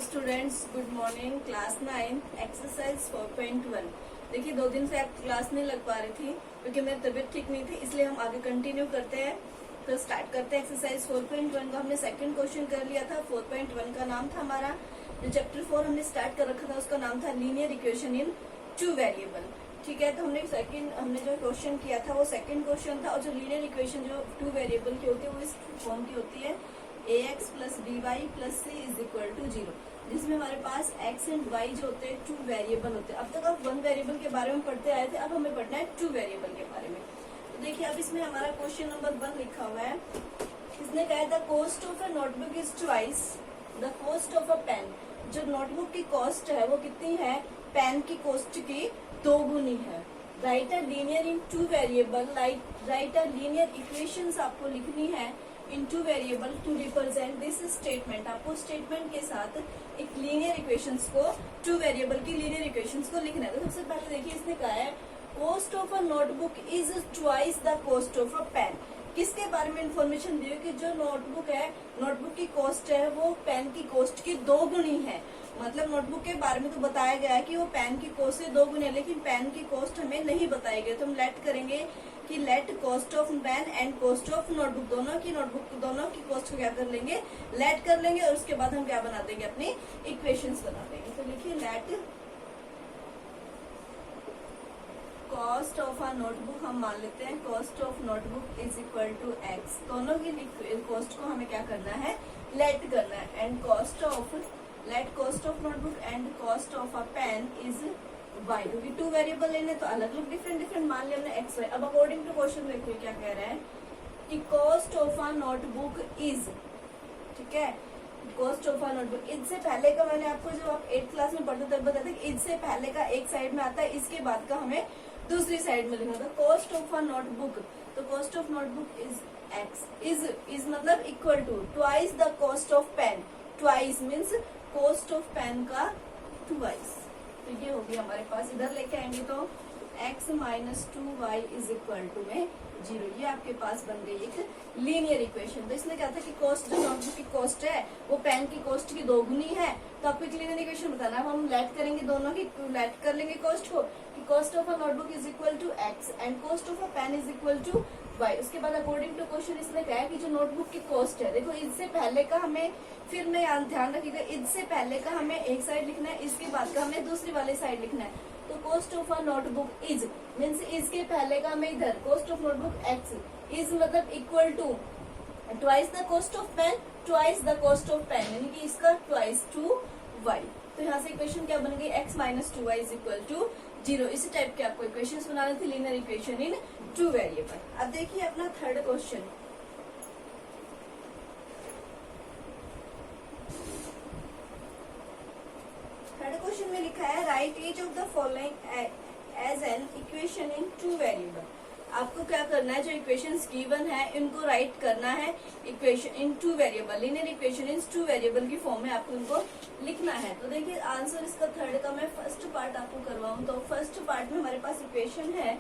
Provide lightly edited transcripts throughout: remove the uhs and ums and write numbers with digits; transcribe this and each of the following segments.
Students, good morning. Class 9 exercise 4.1। देखिए 2 दिन से आप क्लास नहीं लग पा रही थी क्योंकि मेरी तबीयत ठीक नहीं थी, इसलिए हम आगे कंटिन्यू करते हैं। तो स्टार्ट करते हैं एक्सरसाइज 4.1 का। हमने सेकंड क्वेश्चन कर लिया था। 4.1 का नाम था हमारा, जो चैप्टर 4 हमने स्टार्ट कर रखा था उसका नाम था लीनियर इक्वेशन इन 2 वेरिएबल। ठीक है, तो हमने जो क्वेश्चन किया था वो सेकंड क्वेश्चन था। और जो लीनियर इक्वेशन जो 2 वेरिएबल की होती है वो इस फॉर्म की होती है ax plus D Y plus C is equal to 0, जिसमें हमारे पास x एंड y जो होते हैं 2 वेरिएबल होते हैं। अब तक आप 1 वेरिएबल के बारे में पढ़ते आए थे, अब हमें पढ़ना है 2 वेरिएबल के बारे में। तो देखिए अब इसमें हमारा क्वेश्चन नंबर 1 लिखा हुआ है। इसने कहा the cost of a notebook is twice the cost of a pen. जो नोटबुक की कॉस्ट है वो कितनी है? पेन की कॉस्ट की 2 गुनी है। Write a linear in 2 variable, write a linear equations आपको लिखनी है in 2 variable to represent this statement. आपको स्टेटमेंट के साथ एक लीनियर इक्वेशंस को, 2 वेरिएबल की लीनियर इक्वेशंस को लिखना है। तो सबसे पहले देखिए इसने कहा है cost of a notebook is twice the cost of a pen. किसके बारे में इंफॉर्मेशन दी है कि जो नोटबुक है, नोटबुक की कॉस्ट है वो पेन की कॉस्ट की 2 गुनी है। मतलब नोटबुक के बारे में तो बताया गया है कि वो पेन की कॉस्ट से 2 गुनी है, लेकिन पेन की कॉस्ट हमें नहीं बताई गई। तो हम लेट करेंगे कि let cost of pen and cost of notebook, दोनों की कॉस्ट को क्या कर लेंगे? लेट कर लेंगे। और उसके बाद हम क्या बना देंगे? अपनी इक्वेशंस बना देंगे। तो लिखिए let cost of a notebook, हम मान लेते हैं cost of notebook is equal to X. दोनों की कॉस्ट को हमें क्या करना है? लेट करना है। And let cost of notebook and cost of a pen is Y. क्योंकि 2 वेरिएबल लेने तो अलग अलग डिफरेंट मान लिया हमने एक्स वाई। अब अकॉर्डिंग टू क्वेश्चन देखिए क्या कह रहा है कि cost of a notebook is, ठीक है, कॉस्ट ऑफ अ नोटबुक। इससे पहले का मैंने आपको जब आप 8th क्लास में पढ़ते तब बताया था कि इससे पहले का एक साइड में आता है, इसके बाद का हमें दूसरी साइड में लिखना था। कॉस्ट ऑफ अ नोटबुक, तो cost of notebook is X, is मतलब equal to twice the cost of pen. Twice means cost of pen का ट्वाइस। तो ये होगी हमारे पास, इधर लेके आएंगे तो x minus 2y is equal to में 0। ये आपके पास बन गई एक लीनियर इक्वेशन। तो इसने कहा था कि कॉस्ट, जो नोटबुक की कॉस्ट है वो पेन की कॉस्ट की 2 गुनी है। तो आपको एक लीनियर इक्वेशन बताना है। हम लेट करेंगे, दोनों की लेट कर लेंगे कॉस्ट को कि cost of a notebook is equal to X and cost of a pen is equal to Y. उसके बाद अकॉर्डिंग टू क्वेश्चन इसने कहा है कि जो नोटबुक की कॉस्ट है, देखो इससे पहले का हमें, फिर मैं ध्यान रखिएगा, इससे पहले का हमें एक साइड लिखना है, इसके बाद का हमें दूसरी वाली साइड लिखना है। तो cost of a notebook is means इसके पहले का हमें इधर cost of notebook X is मतलब equal to twice the cost of pen, twice the cost of pen, यानी कि इसका ट्वाइस टू वाई। तो यहाँ से इक्वेशन क्या बन गई? x minus 2y is equal to 0। इसी टाइप के आपको इक्वेशन बनाने थे, लीनियर इक्वेशन इन 2 वेरिएबल। अब देखिए अपना थर्ड क्वेश्चन। थर्ड क्वेश्चन में लिखा है write each of the following as an equation in 2 variable. आपको क्या करना है, जो इक्वेशंस गिवन है इनको राइट करना है equation in 2 variable, linear equation in 2 variable की फॉर्म में आपको इनको लिखना है। तो देखिए आंसर इसका थर्ड का मैं फर्स्ट पार्ट आपको करवाऊं। तो फर्स्ट पार्ट में हमारे पास इक्वेशन है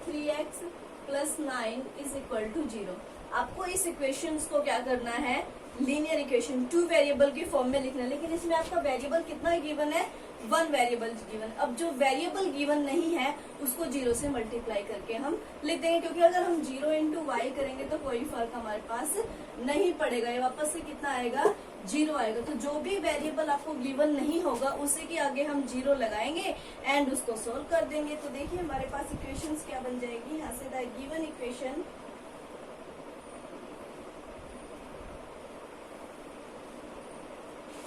3x plus 9 is equal to 0। आपको इस इक्वेशंस को क्या करना है? लीनियर इक्वेशन 2 वेरिएबल की फॉर्म में लिखना है। लेकिन इसमें आपका वेरिएबल कितना गिवन है? 1 वेरिएबल गिवन। अब जो वेरिएबल गिवन नहीं है उसको 0 से मल्टीप्लाई करके हम लिख देंगे, क्योंकि अगर हम 0 इंटू वाई करेंगे तो कोई फर्क हमारे पास नहीं पड़ेगा। ये वापस से कितना आएगा? 0 आएगा। तो जो भी वेरिएबल आपको गिवन नहीं होगा उसी के आगे हम 0 लगाएंगे एंड उसको सोल्व कर देंगे। तो देखिए हमारे पास इक्वेशंस क्या बन जाएगी यहाँ से, द गिवन इक्वेशन,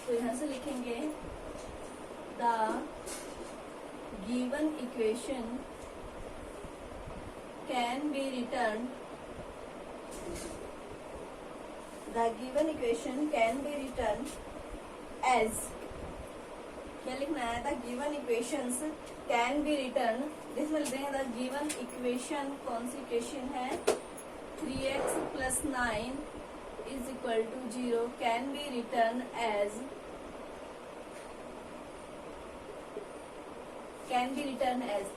तो यहाँ से लिखेंगे the given equation can be written, the given equation can be written as, क्या लिखना है? The given equations can be written, इसमें लिख देंगे द गिवन इक्वेशन, कौन सी इक्वेशन है? 3x plus 9 is equal to 0 can be written as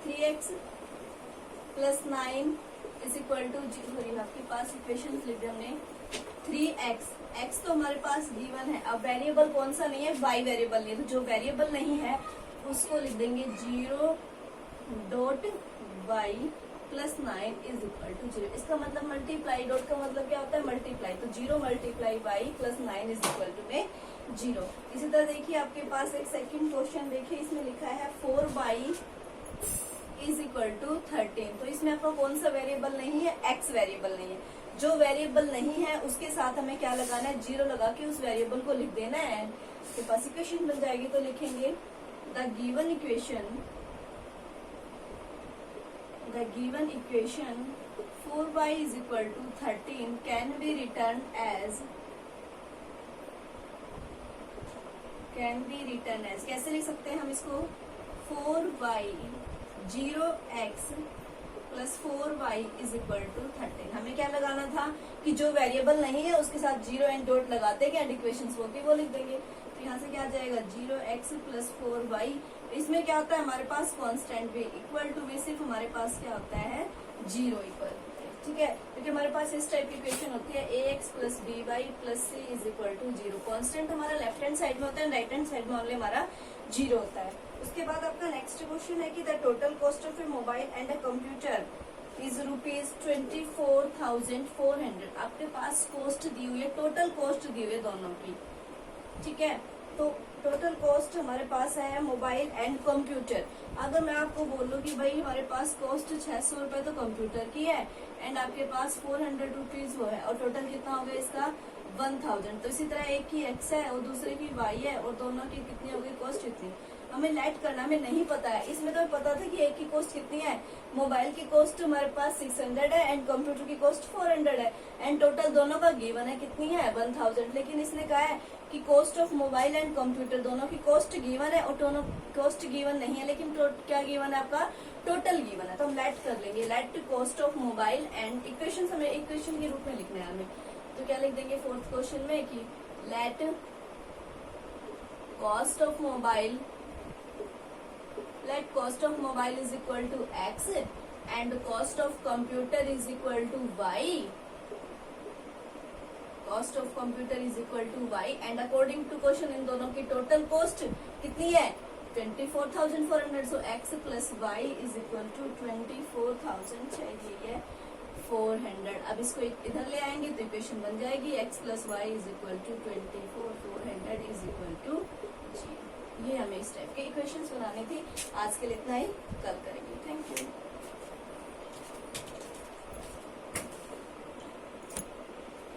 3x plus 9 is equal to 0। आपके पास equation लिख दिया हमने 3x x तो हमारे पास गिवन है। अब वेरिएबल कौन सा नहीं है, y वेरिएबल नहीं है, तो जो वेरिएबल नहीं है उसको लिख देंगे 0.y plus 9 is equal to 0। इसका मतलब मल्टीप्लाई, डॉट का मतलब क्या होता है मल्टीप्लाई, तो 0 multiply y plus 9 is equal to में 0। इसी तरह देखिए आपके पास एक सेकंड क्वेश्चन देखिए, इसमें लिखा है 4y इज इक्वल टू 13। तो इसमें आपका कौन सा वेरिएबल नहीं है, x वेरिएबल नहीं है। जो वेरिएबल नहीं है उसके साथ हमें क्या लगाना है, 0 लगा के उस वेरिएबल को लिख देना है। आपके पास इक्वेशन बन जाएगी, तो लिखेंगे the given equation 4y is equal to 13 can be written as कैसे लिख सकते हैं हम इसको, 4y 0x plus 4y is equal to 13। हमें क्या लगाना था कि जो वेरिएबल नहीं है उसके साथ 0 एंड डॉट लगाते क्या इक्वेशन होती है वो लिख देंगे। तो यहाँ से क्या आ जाएगा 0x प्लस 4y। इसमें क्या होता है हमारे पास कांस्टेंट भी, इक्वल टू भी सिर्फ हमारे पास क्या होता है 0 इक्वल, ठीक है, क्योंकि हमारे पास इस टाइप की इक्वेशन होती है ax plus by plus c is equal to 0। Constant हमारा लेफ्ट हैंड साइड में होता है, राइट हैंड साइड में ओनली हमारा 0 होता है। उसके बाद आपका नेक्स्ट क्वेश्चन है कि the total cost of A mobile and a computer is ₹24,400। आपके पास कॉस्ट दी हुई है, टोटल कॉस्ट दी हुई है दोनों की, ठीक है। तो टोटल कॉस्ट हमारे पास है मोबाइल एंड कंप्यूटर। अगर मैं आपको बोलूँ कि भाई हमारे पास कॉस्ट 600 रुपए तो कंप्यूटर की है एंड आपके पास 400 रुपीज वो है, और टोटल कितना हो गया इसका 1000। तो इसी तरह एक की x है और दूसरे की y है और दोनों की कितनी हो गई कॉस्ट इतनी। हमें लेट करना, हमें नहीं पता है। इसमें तो पता था कि एक की कॉस्ट कितनी है, मोबाइल की कॉस्ट हमारे पास 600 है एंड कंप्यूटर की कॉस्ट 400 है एंड टोटल दोनों का गिवन है कितनी है 1000। लेकिन इसने कहा है कि cost of mobile and computer दोनों की कॉस्ट गिवन है और दोनों कॉस्ट गिवन नहीं है, लेकिन क्या गिवन है आपका टोटल गिवन है। तो हम लेट कर लेंगे, late cost of mobile and equation हमें इक्वेशन के रूप में लिखना है हमें। तो क्या लिख देंगे फोर्थ क्वेश्चन में कि let cost of mobile is equal to x and cost of computer is equal to y. Cost of computer is equal to y and according to question इन दोनों की टोटल कॉस्ट कितनी है 24,400। so x plus y is equal to 24,000 चाहिए 400। अब इसको इधर ले आएंगे तो इक्वेशन बन जाएगी x plus y is equal to 24,400 is equal to 0। ये हमें इस टाइप के इक्वेशंस बनानी थी। आज के लिए इतना ही, कल करेंगे। Thank you.